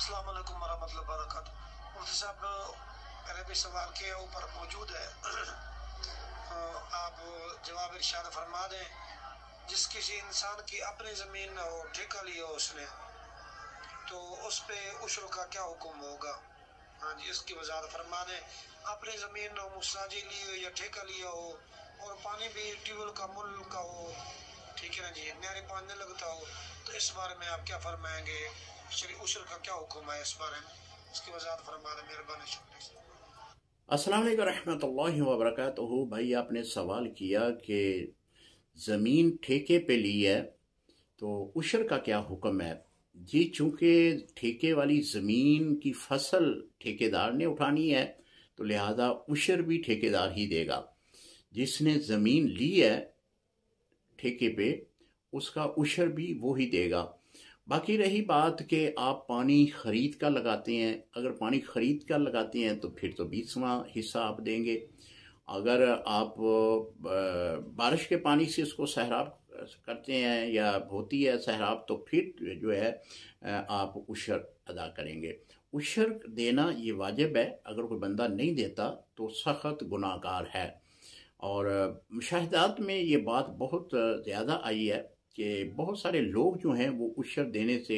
السلام علیکم ورحمۃ اللہ وبرکاتہ۔ مفتی صاحب پہلے بھی سوال کے اوپر موجود ہے، آپ جواب ارشاد فرما دیں۔ جس کسی انسان کی اپنی زمین نہ ہو، ٹھیکہ لیا ہو اس نے، تو اس پہ عشر کا کیا حکم ہوگا؟ ہاں جی، اس کی وضاحت فرما دیں۔ اپنی زمین نہ ہو، مساجی لی ہو یا ٹھیکہ لیا ہو، اور پانی بھی ٹیوب ویل کا مل کا ہو، ٹھیک ہے نا جی، نہری پانی نہیں لگتا ہو، تو اس بارے میں آپ کیا فرمائیں گے؟ عشر کا کیا حکم ہے اس بارے میں؟ اس کی وضاحت فرما دیں، مہربانی، شکریہ۔ السلام علیکم رحمۃ اللہ وبرکاتہ۔ بھائی آپ نے سوال کیا کہ زمین ٹھیکے پہ لی ہے تو عشر کا کیا حکم ہے؟ جی، چونکہ ٹھیکے والی زمین کی فصل ٹھیکے دار نے اٹھانی ہے تو لہذا عشر بھی ٹھیکے دار ہی دے گا۔ جس نے زمین لی ہے ٹھیکے پہ اس کا عشر بھی وہی دے گا۔ باقی رہی بات کہ آپ پانی خرید کا لگاتے ہیں، اگر پانی خرید کا لگاتے ہیں تو پھر تو 20واں حصہ آپ دیں گے۔ اگر آپ بارش کے پانی سے اس کو سیراب کرتے ہیں یا ہوتی ہے سیراب تو پھر جو ہے آپ عشر ادا کریں گے۔ عشر دینا یہ واجب ہے، اگر کوئی بندہ نہیں دیتا تو سخت گناہ گار ہے۔ اور مشاہدات میں یہ بات بہت زیادہ آئی ہے کہ بہت سارے لوگ جو ہیں وہ عشر دینے سے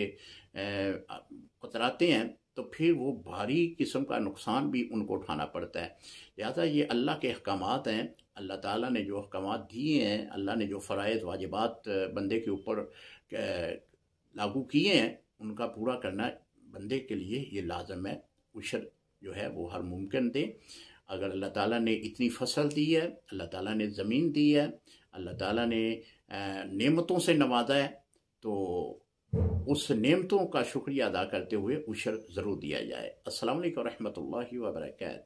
اتراتے ہیں تو پھر وہ بھاری قسم کا نقصان بھی ان کو اٹھانا پڑتا ہے۔ لہذا یہ اللہ کے احکامات ہیں، اللہ تعالیٰ نے جو احکامات دیے ہیں، اللہ نے جو فرائض واجبات بندے کے اوپر لاگو کیے ہیں ان کا پورا کرنا بندے کے لیے یہ لازم ہے۔ عشر جو ہے وہ ہر ممکن دے۔ اگر اللہ تعالیٰ نے اتنی فصل دی ہے، اللہ تعالیٰ نے زمین دی ہے، اللہ تعالیٰ نے نعمتوں سے نوازا ہے تو اس نعمتوں کا شکریہ ادا کرتے ہوئے عشر ضرور دیا جائے۔ السلام علیکم ورحمۃ اللہ وبرکاتہ۔